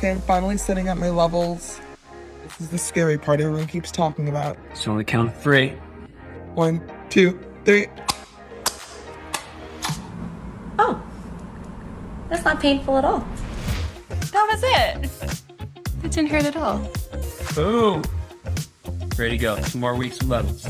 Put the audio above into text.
Okay, I'm finally setting up my levels. This is the scary part everyone keeps talking about. So on the count of 3. 1, 2, 3. Oh, that's not painful at all. That was it. It didn't hurt at all. Boom. Ready to go. 2 more weeks of levels.